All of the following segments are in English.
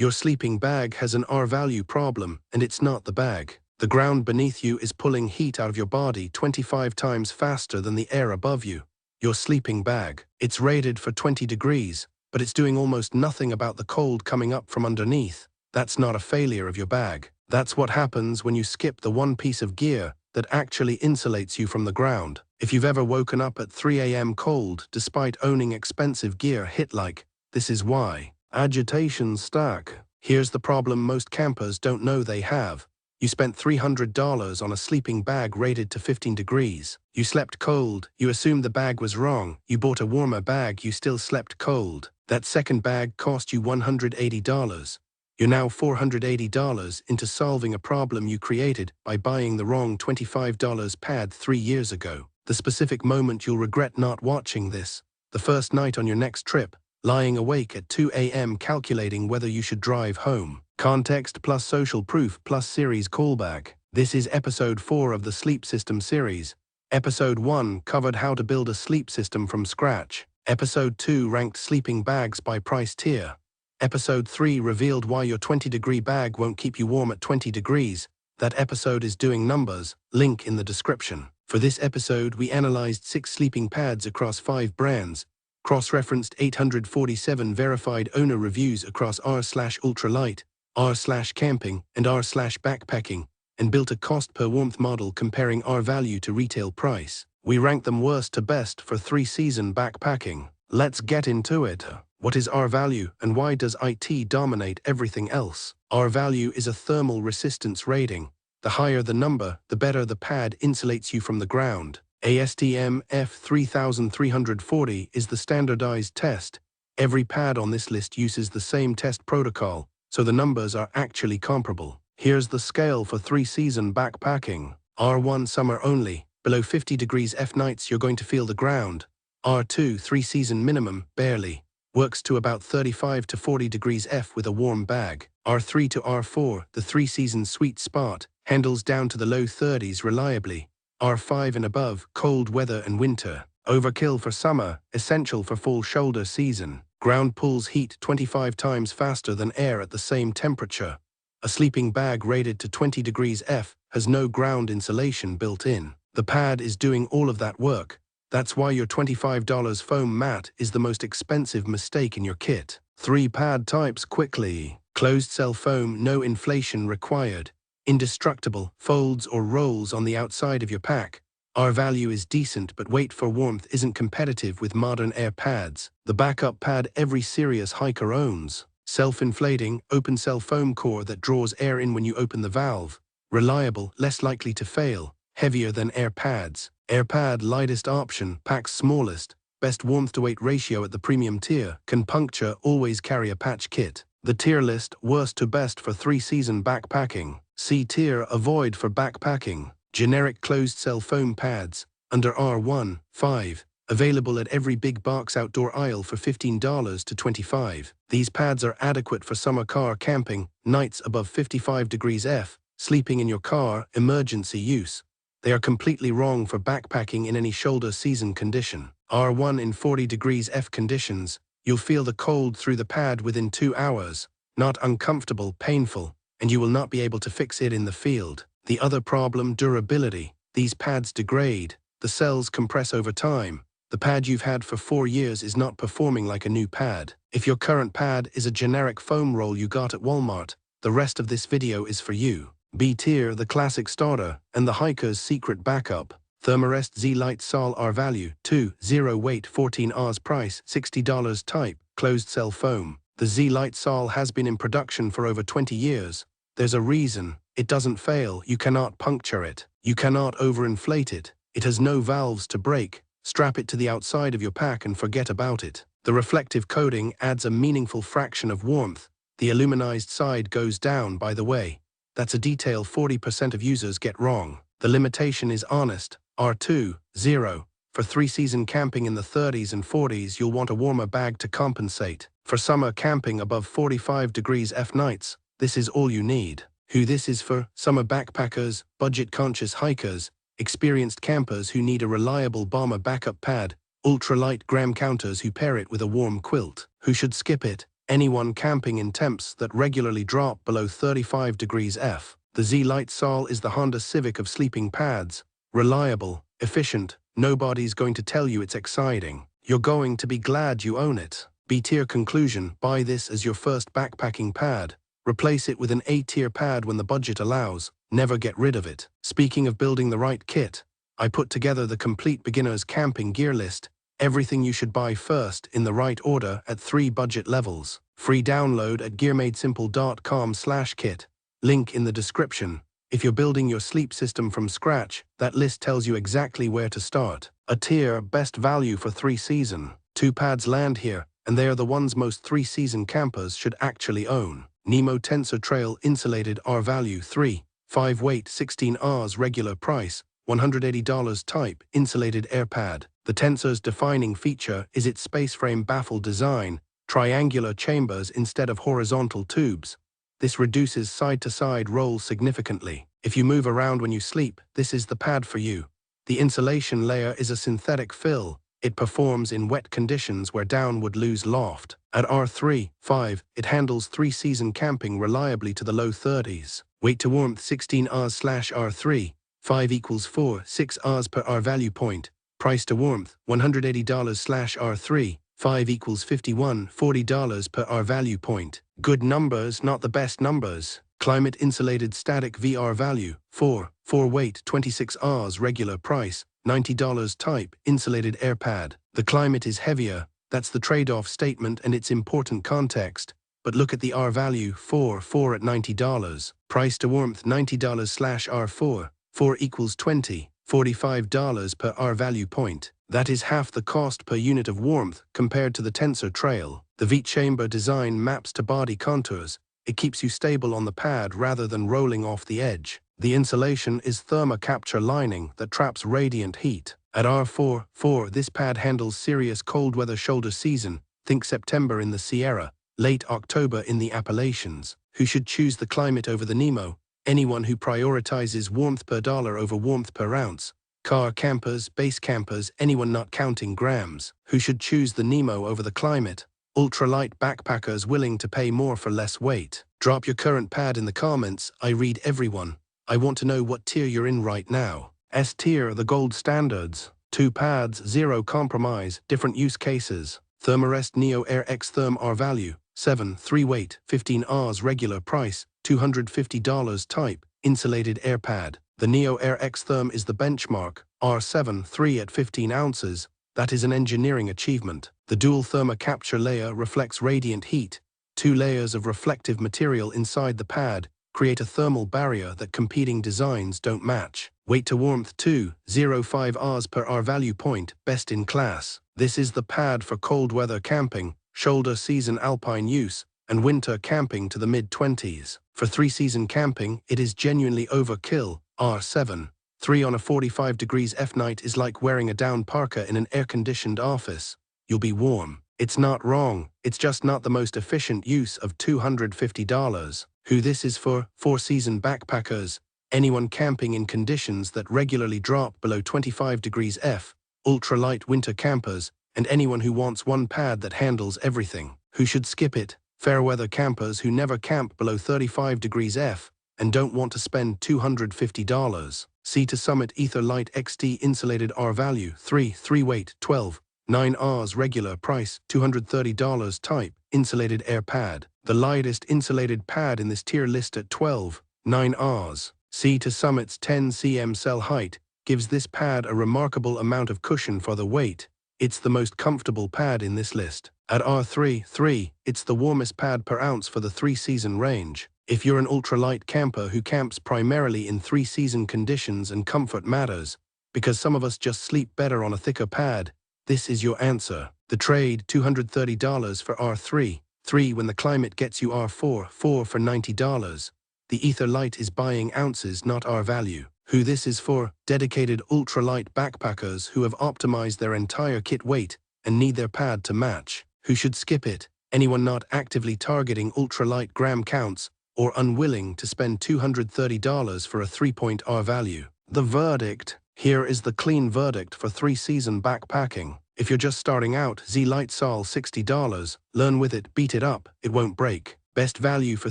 Your sleeping bag has an R-value problem, and it's not the bag. The ground beneath you is pulling heat out of your body 25 times faster than the air above you. Your sleeping bag. It's rated for 20 degrees, but it's doing almost nothing about the cold coming up from underneath. That's not a failure of your bag. That's what happens when you skip the one piece of gear that actually insulates you from the ground. If you've ever woken up at 3 a.m. cold despite owning expensive gear, hit like, this is why. Agitation stack. Here's the problem most campers don't know they have. You spent $300 on a sleeping bag rated to 15 degrees. You slept cold, you assumed the bag was wrong. You bought a warmer bag, you still slept cold. That second bag cost you $180. You're now $480 into solving a problem you created by buying the wrong $25 pad 3 years ago. The specific moment you'll regret not watching this. The first night on your next trip, lying awake at 2 a.m. calculating whether you should drive home. Context plus social proof plus series callback. This is episode 4 of the Sleep System series. Episode 1 covered how to build a sleep system from scratch. Episode 2 ranked sleeping bags by price tier. Episode 3 revealed why your 20-degree bag won't keep you warm at 20 degrees. That episode is doing numbers, link in the description. For this episode, we analyzed 6 sleeping pads across 5 brands, cross-referenced 847 verified owner reviews across r/ultralight, r/camping, and r/backpacking, and built a cost-per-warmth model comparing R-value to retail price. We ranked them worst to best for 3-season backpacking. Let's get into it. What is R-value, and why does IT dominate everything else? R-value is a thermal resistance rating. The higher the number, the better the pad insulates you from the ground. ASTM F3340 is the standardized test. Every pad on this list uses the same test protocol, so the numbers are actually comparable. Here's the scale for 3-season backpacking. R1 summer only, below 50 degrees F nights you're going to feel the ground. R2 3-season minimum, barely. Works to about 35 to 40 degrees F with a warm bag. R3 to R4, the 3-season sweet spot, handles down to the low 30s reliably. R5 and above, cold weather and winter. Overkill for summer, essential for fall shoulder season. Ground pulls heat 25 times faster than air at the same temperature. A sleeping bag rated to 20 degrees F has no ground insulation built in. The pad is doing all of that work. That's why your $25 foam mat is the most expensive mistake in your kit. 3 pad types quickly. Closed cell foam, no inflation required. Indestructible, folds or rolls on the outside of your pack. R-value is decent, but weight for warmth isn't competitive with modern air pads. The backup pad every serious hiker owns. Self-inflating, open cell foam core that draws air in when you open the valve. Reliable, less likely to fail. Heavier than air pads. Air pad lightest option, packs smallest. Best warmth to weight ratio at the premium tier. Can puncture, always carry a patch kit. The tier list, worst to best for 3-season backpacking. C tier, avoid for backpacking. Generic closed cell foam pads, under R1, 5. Available at every big box outdoor aisle for $15 to $25. These pads are adequate for summer car camping, nights above 55 degrees F, sleeping in your car, emergency use. They are completely wrong for backpacking in any shoulder season condition. R1 in 40 degrees F conditions, you'll feel the cold through the pad within 2 hours. Not uncomfortable, painful, and you will not be able to fix it in the field. The other problem, durability. These pads degrade. The cells compress over time. The pad you've had for 4 years is not performing like a new pad. If your current pad is a generic foam roll you got at Walmart, the rest of this video is for you. B tier, the classic starter, and the hiker's secret backup. Therm-a-Rest Z Lite Sol R-value, 2, 0 weight, 14 Rs price, $60 type, closed cell foam. The Z Lite Sol has been in production for over 20 years. There's a reason. It doesn't fail, you cannot puncture it. You cannot overinflate it. It has no valves to break. Strap it to the outside of your pack and forget about it. The reflective coating adds a meaningful fraction of warmth. The aluminized side goes down, by the way. That's a detail 40% of users get wrong. The limitation is honest. R2, 0. For 3-season camping in the 30s and 40s, you'll want a warmer bag to compensate. For summer camping above 45 degrees F nights, this is all you need. Who this is for? Summer backpackers, budget-conscious hikers, experienced campers who need a reliable bomber backup pad, ultralight gram counters who pair it with a warm quilt. Who should skip it? Anyone camping in temps that regularly drop below 35 degrees F. The Z-Lite Sol is the Honda Civic of sleeping pads. Reliable, efficient, nobody's going to tell you it's exciting. You're going to be glad you own it. B-tier conclusion: buy this as your first backpacking pad. Replace it with an A-tier pad when the budget allows. Never get rid of it. Speaking of building the right kit, I put together the complete beginner's camping gear list. Everything you should buy first in the right order at 3 budget levels. Free download at gearmadesimple.com/kit. Link in the description. If you're building your sleep system from scratch, that list tells you exactly where to start. A tier, best value for 3-season. 2 pads land here, and they are the ones most 3-season campers should actually own. NEMO Tensor Trail Insulated R-Value 3. 5 weight, 16 Rs regular price, $180 type, insulated air pad. The Tensor's defining feature is its space frame baffle design, triangular chambers instead of horizontal tubes. This reduces side-to-side roll significantly. If you move around when you sleep, this is the pad for you. The insulation layer is a synthetic fill. It performs in wet conditions where down would lose loft. At R3/5, it handles 3-season camping reliably to the low 30s. Weight to warmth 16 Rs/R3. 5 equals 4.6 Rs per R value point. Price to warmth $180/R3. 5 equals $51.40 per R value point. Good numbers, not the best numbers. Klymit Insulated Static VR Value 4 weight, 26 Rs regular price, $90 type, insulated air pad. The Klymit is heavier, that's the trade-off statement and its important context. But look at the R value 4 at $90. Price to warmth $90/R4. 4 equals $45 per R value point. That is half the cost per unit of warmth compared to the Tensor Trail. The V-chamber design maps to body contours. It keeps you stable on the pad rather than rolling off the edge. The insulation is thermo-capture lining that traps radiant heat. At R4, this pad handles serious cold weather shoulder season. Think September in the Sierra, late October in the Appalachians. Who should choose the Klymit over the NEMO? Anyone who prioritizes warmth per dollar over warmth per ounce. Car campers, base campers, anyone not counting grams. Who should choose the NEMO over the Klymit? Ultralight backpackers willing to pay more for less weight. Drop your current pad in the comments. I read everyone. I want to know what tier you're in right now. S tier, the gold standards. 2 pads, 0 compromise, different use cases. Therm-a-Rest NeoAir XTherm R-Value 7, 3 weight, 15 Rs regular price, $250 type, insulated air pad. The NeoAir XTherm is the benchmark, R7 3 at 15 ounces. That is an engineering achievement. The dual thermo-capture layer reflects radiant heat. 2 layers of reflective material inside the pad create a thermal barrier that competing designs don't match. Weight to warmth 2.05 Rs per R value point, best in class. This is the pad for cold weather camping, shoulder season alpine use, and winter camping to the mid-20s. For 3-season camping, it is genuinely overkill. R7. 3 on a 45 degrees F night is like wearing a down parka in an air-conditioned office. You'll be warm. It's not wrong, it's just not the most efficient use of $250. Who this is for? 4-season backpackers, anyone camping in conditions that regularly drop below 25 degrees F, ultralight winter campers, and anyone who wants one pad that handles everything. Who should skip it? Fairweather campers who never camp below 35 degrees F and don't want to spend $250. See to Summit Ether Lite XT Insulated R Value 3 weight 12, 9 Rs regular price, $230 type, insulated air pad. The lightest insulated pad in this tier list at 12, 9 Rs. See to Summit's 10 cm cell height gives this pad a remarkable amount of cushion for the weight. It's the most comfortable pad in this list. At R3, it's the warmest pad per ounce for the 3-season range. If you're an ultralight camper who camps primarily in 3-season conditions and comfort matters, because some of us just sleep better on a thicker pad, this is your answer. The trade, $230 for R3 when the Klymit gets you R4 for $90. The Ether Lite is buying ounces, not R value. Who this is for? Dedicated ultralight backpackers who have optimized their entire kit weight and need their pad to match. Who should skip it? Anyone not actively targeting ultralight gram counts or unwilling to spend $230 for a 3-point R value. The verdict. Here is the clean verdict for 3-season backpacking. If you're just starting out, Lite Sol $60. Learn with it, beat it up, it won't break. Best value for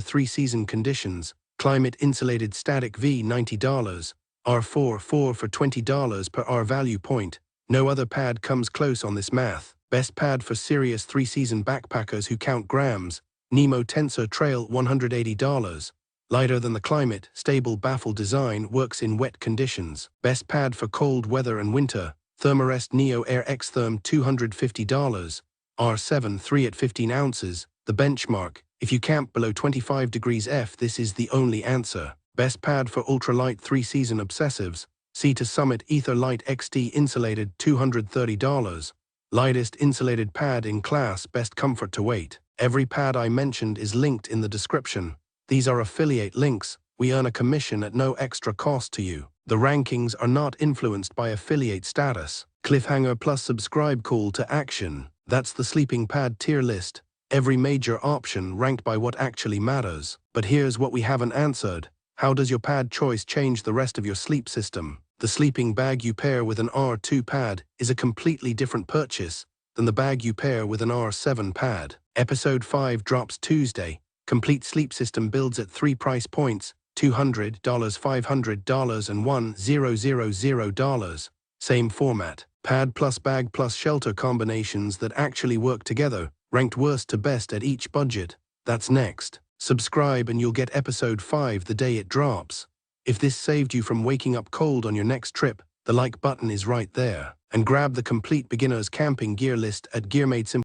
3-season conditions. Klymit Insulated Static V $90. R4 for $20 per R value point. No other pad comes close on this math. Best pad for serious 3-season backpackers who count grams. NEMO Tensor Trail $180. Lighter than the Klymit, stable baffle design, works in wet conditions. Best pad for cold weather and winter. Therm-a-Rest NeoAir XTherm $250. R7 3 at 15 ounces. The benchmark. If you camp below 25 degrees F, this is the only answer. Best pad for ultralight 3-season obsessives. Sea to Summit Ether Lite XT Insulated $230. Lightest insulated pad in class, best comfort to weight. Every pad I mentioned is linked in the description. These are affiliate links. We earn a commission at no extra cost to you. The rankings are not influenced by affiliate status. Cliffhanger plus subscribe, call to action. That's the sleeping pad tier list. Every major option ranked by what actually matters. But here's what we haven't answered. How does your pad choice change the rest of your sleep system? The sleeping bag you pair with an R2 pad is a completely different purchase than the bag you pair with an R7 pad. Episode 5 drops Tuesday. Complete sleep system builds at 3 price points: $200, $500, and $1,000. Same format. Pad plus bag plus shelter combinations that actually work together, ranked worst to best at each budget. That's next. Subscribe and you'll get episode 5 the day it drops. If this saved you from waking up cold on your next trip, the like button is right there. And grab the complete beginner's camping gear list at GearMadeSimple.